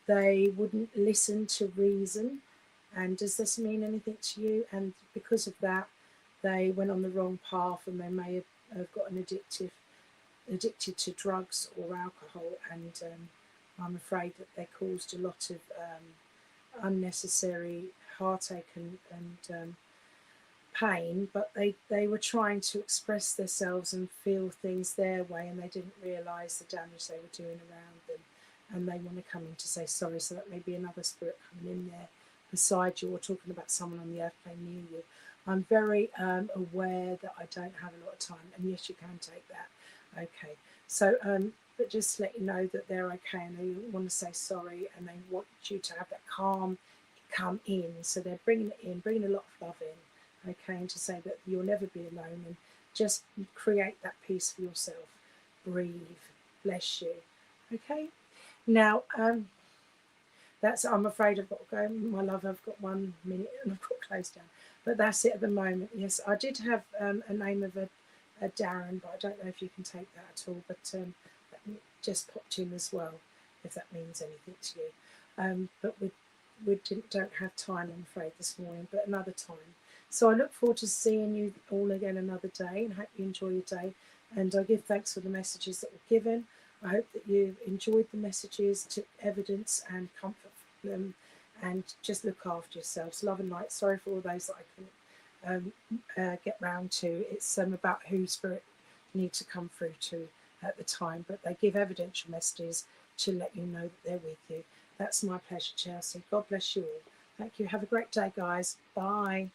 they wouldn't listen to reason. And does this mean anything to you? And because of that, they went on the wrong path, and they may have gotten addicted to drugs or alcohol, and I'm afraid that they caused a lot of unnecessary heartache and pain. But they were trying to express themselves and feel things their way, and they didn't realise the damage they were doing around them, and they want to come in to say sorry. So that may be another spirit coming in there beside you, or talking about someone on the earth plane near you. I'm very aware that I don't have a lot of time, and yes, you can take that. Okay, so but just to let you know that they're okay, and they want to say sorry, and they want you to have that calm come in. So they're bringing it in, bringing a lot of love in, okay, and to say that you'll never be alone, and just create that peace for yourself. Breathe. Bless you. Okay. Now, that's, I'm afraid I've got to go, my love. I've got 1 minute and I've got to close down. But that's it at the moment. Yes, I did have a name of a Darren, but I don't know if you can take that at all. But that just popped in as well, if that means anything to you. But we don't have time, I'm afraid, this morning, but another time. So I look forward to seeing you all again another day, and hope you enjoy your day. And I give thanks for the messages that were given. I hope that you've enjoyed the messages, to evidence and comfort them, and just look after yourselves. Love and light. Sorry for all those that I couldn't get round to. It's about who Spirit need to come through to at the time, but they give evidential messages to let you know that they're with you. That's my pleasure, Chelsea. God bless you all. Thank you. Have a great day, guys. Bye.